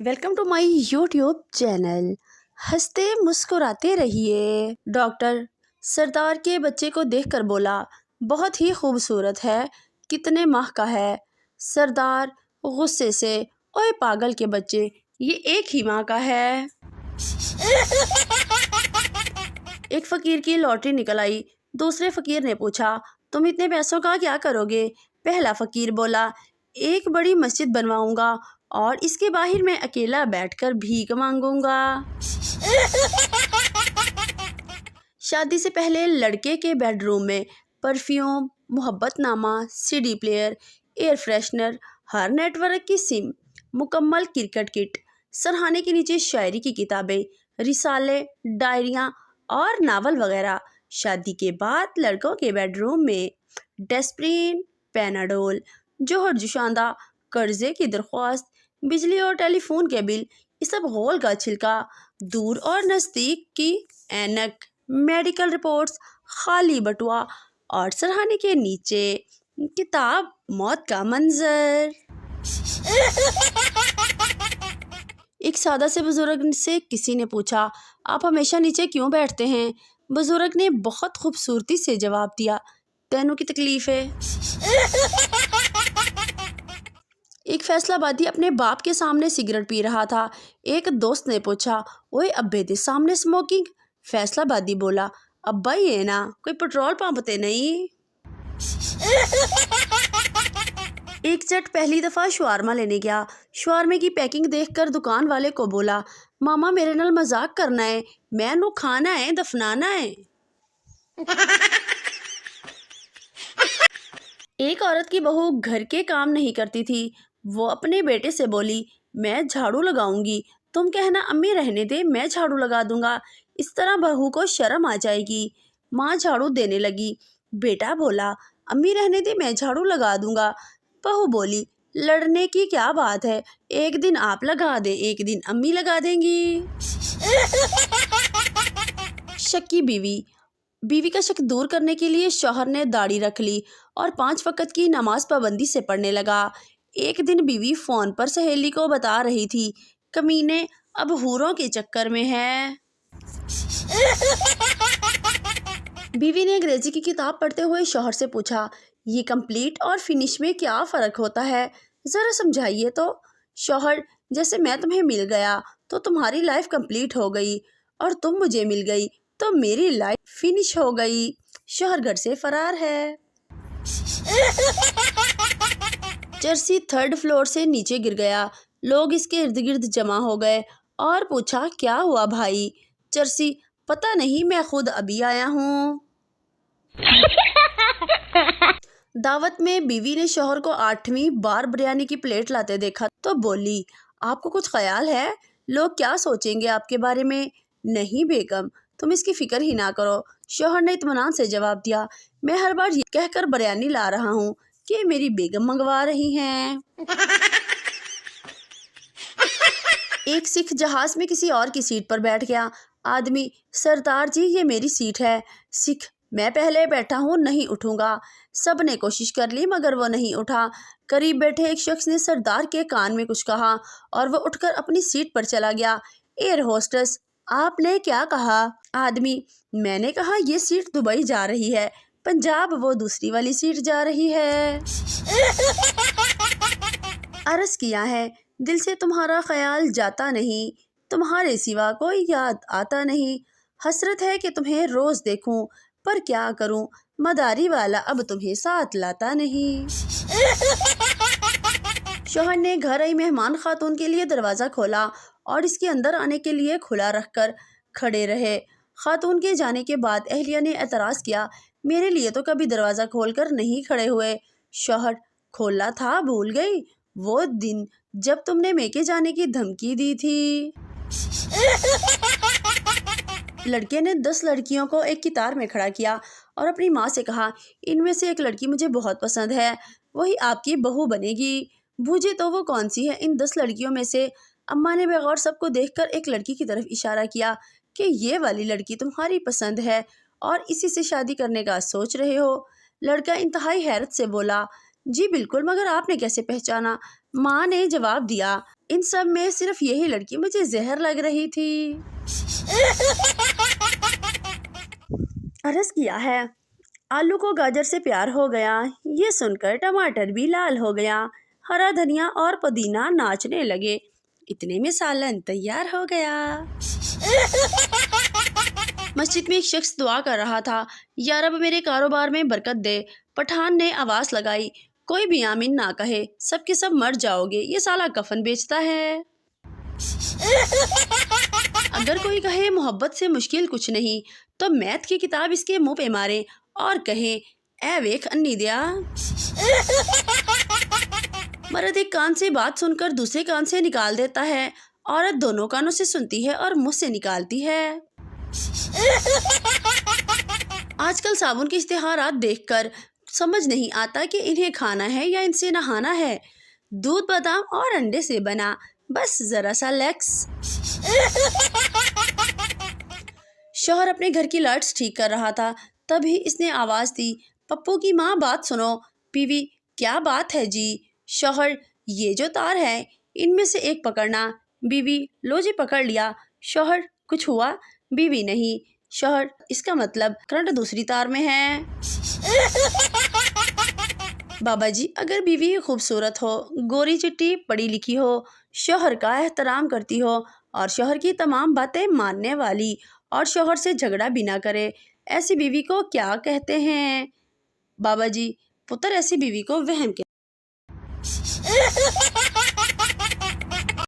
Welcome to my YouTube channel. हंसते मुस्कुराते रहिए। डॉक्टर सरदार के बच्चे को देखकर बोला, बहुत ही खूबसूरत है, कितने माह का है? सरदार गुस्से से, ओए पागल के बच्चे, ये एक ही माह का है। एक फकीर की लॉटरी निकल आई। दूसरे फकीर ने पूछा, तुम इतने पैसों का क्या करोगे? पहला फकीर बोला, एक बड़ी मस्जिद बनवाऊंगा और इसके बाहर मैं अकेला बैठकर भीख मांगूंगा। शादी से पहले लड़के के बेडरूम में परफ्यूम, मोहब्बतनामा, सीडी प्लेयर, एयर फ्रेशनर, हर नेटवर्क की सिम, मुकम्मल क्रिकेट किट, सरहाने के नीचे शायरी की किताबें, रिसाले, डायरियाँ और नावल वगैरह। शादी के बाद लड़कों के बेडरूम में डेस्प्रिन, पैनाडोल, जोहर जुशांदा, कर्जे की दरख्वास्त, बिजली और टेलीफोन के बिल, ये सब गोल का छिलका, दूर और नज़दीक की ऐनक, मेडिकल रिपोर्ट्स, खाली बटुआ और सरहाने के नीचे किताब मौत का मंजर। एक सादा से बुजुर्ग से किसी ने पूछा, आप हमेशा नीचे क्यों बैठते हैं? बुजुर्ग ने बहुत खूबसूरती से जवाब दिया, तैनू की तकलीफ है। एक फैसलाबादी अपने बाप के सामने सिगरेट पी रहा था। एक दोस्त ने पूछा, ओए अब्बे दे सामने स्मोकिंग? फैसलाबादी बोला, अब्बा ये ना कोई पेट्रोल पंप ते नहीं। एक जट पहली दफ़ा शवारमा लेने गया। शवारमे की पैकिंग देखकर दुकान वाले को बोला, मामा मेरे नाल मजाक करना है, मैनू खाना है दफनाना है। एक औरत की बहू घर के काम नहीं करती थी। वो अपने बेटे से बोली, मैं झाड़ू लगाऊंगी, तुम कहना अम्मी रहने दे, मैं झाड़ू लगा दूंगा, इस तरह बहू को शर्म आ जाएगी। माँ झाड़ू देने लगी। बेटा बोला, अम्मी रहने दे, मैं झाड़ू लगा दूंगा। बहू बोली, लड़ने की क्या बात है, एक दिन आप लगा दे, एक दिन अम्मी लगा देंगी। शक्की बीवी। बीवी का शक दूर करने के लिए शौहर ने दाढ़ी रख ली और 5 वक्त की नमाज पाबंदी से पढ़ने लगा। एक दिन बीवी फोन पर सहेली को बता रही थी, कमीने अब हूरों के चक्कर में है। बीवी ने अंग्रेजी की किताब पढ़ते हुए शौहर से पूछा, ये कंप्लीट और फिनिश में क्या फ़र्क होता है, ज़रा समझाइए तो। शौहर, जैसे मैं तुम्हें मिल गया तो तुम्हारी लाइफ कंप्लीट हो गई और तुम मुझे मिल गई तो मेरी लाइफ फिनिश हो गई। शौहर घर से फरार है। चर्सी 3rd फ्लोर से नीचे गिर गया। लोग इसके इर्द गिर्द जमा हो गए और पूछा, क्या हुआ भाई? चर्सी, पता नहीं, मैं खुद अभी आया हूँ। दावत में बीवी ने शौहर को 8वीं बार बिरयानी की प्लेट लाते देखा तो बोली, आपको कुछ ख्याल है, लोग क्या सोचेंगे आपके बारे में? नहीं बेगम, तुम इसकी फिक्र ही ना करो। शौहर ने इत्मीनान से जवाब दिया, मैं हर बार ये कहकर बिरयानी ला रहा हूँ कि मेरी बेगम मंगवा रही हैं। एक सिख जहाज में किसी और की सीट पर बैठ गया। आदमी, सरदार जी ये मेरी सीट है। सिख, मैं पहले बैठा हूँ, नहीं उठूंगा। सब ने कोशिश कर ली मगर वो नहीं उठा। करीब बैठे एक शख्स ने सरदार के कान में कुछ कहा और वो उठकर अपनी सीट पर चला गया। एयर होस्टेस, आपने क्या कहा? आदमी, मैंने कहा ये सीट दुबई जा रही है, पंजाब वो दूसरी वाली सीट जा रही है। अर्ज़ किया है, दिल से तुम्हारा ख्याल जाता नहीं, तुम्हारे सिवा कोई याद आता नहीं। हसरत है कि तुम्हें रोज़ देखूं, पर क्या करूं, मदारी वाला अब तुम्हें साथ लाता नहीं। शौहर ने घर आई मेहमान खातून के लिए दरवाज़ा खोला और इसके अंदर आने के लिए खुला रखकर खड़े रहे। खातून के जाने के बाद अहलिया ने एतराज़ किया, मेरे लिए तो कभी दरवाज़ा खोलकर नहीं खड़े हुए। शौहर, खोला था, भूल गई वो दिन जब तुमने मेके जाने की धमकी दी थी। लड़के ने 10 लड़कियों को एक कतार में खड़ा किया और अपनी माँ से कहा, इनमें से एक लड़की मुझे बहुत पसंद है, वही आपकी बहू बनेगी। बूझे तो वो कौन सी है इन 10 लड़कियों में से? अम्मा ने बेगौर सबको देखकर एक लड़की की तरफ इशारा किया कि ये वाली लड़की तुम्हारी पसंद है और इसी से शादी करने का सोच रहे हो। लड़का इंतहाई हैरत से बोला, جی بالکل، مگر آپ نے کیسے پہچانا؟ ماں نے جواب دیا، ان سب میں صرف یہی لڑکی مجھے زہر لگ رہی تھی۔ عرض کیا ہے، آلو کو گاجر سے پیار ہو گیا، یہ سن کر ٹماٹر بھی لال ہو گیا، ہرا دھنیا اور پودینہ ناچنے لگے، اتنے میں سالن تیار ہو گیا۔ مسجد میں ایک شخص دعا کر رہا تھا، یا رب میرے کاروبار میں برکت دے۔ پٹھان نے آواز لگائی، کوئی بھی آمین نہ کہے، سب کے سب مر جاؤ گے، یہ سالا کفن بیچتا ہے۔ اگر کوئی کہے محبت سے مشکل کچھ نہیں، تو میتھ کی کتاب اس کے منہ پہ مارے اور کہیں، اے ویکھ انی دیا۔ مرد ایک کان سے بات سن کر دوسرے کان سے نکال دیتا ہے، عورت دونوں کانوں سے سنتی ہے اور منہ سے نکالتی ہے۔ آج کل صابن کے اشتہارات دیکھ کر سمجھ نہیں آتا کہ انہیں کھانا ہے یا ان سے نہانا ہے۔ دودھ بادام اور انڈے سے بنا، بس ذرا سا لیکس۔ شوہر اپنے گھر کی لائٹس ٹھیک کر رہا تھا، تبھی اس نے آواز دی، پپو کی ماں بات سنو۔ بیوی، کیا بات ہے جی؟ شوہر، یہ جو تار ہے ان میں سے ایک پکڑنا۔ بیوی، لو جی پکڑ لیا۔ شوہر، کچھ ہوا؟ بیوی، نہیں۔ شوہر، اس کا مطلب کرنٹ دوسری تار میں ہے۔ بابا جی، اگر بیوی خوبصورت ہو، گوری چٹی پڑھی لکھی ہو، شوہر کا احترام کرتی ہو اور شوہر کی تمام باتیں ماننے والی اور شوہر سے جھگڑا بھی نہ کرے، ایسی بیوی کو کیا کہتے ہیں؟ بابا جی، پتر، ایسی بیوی کو وہم کہتے ہیں۔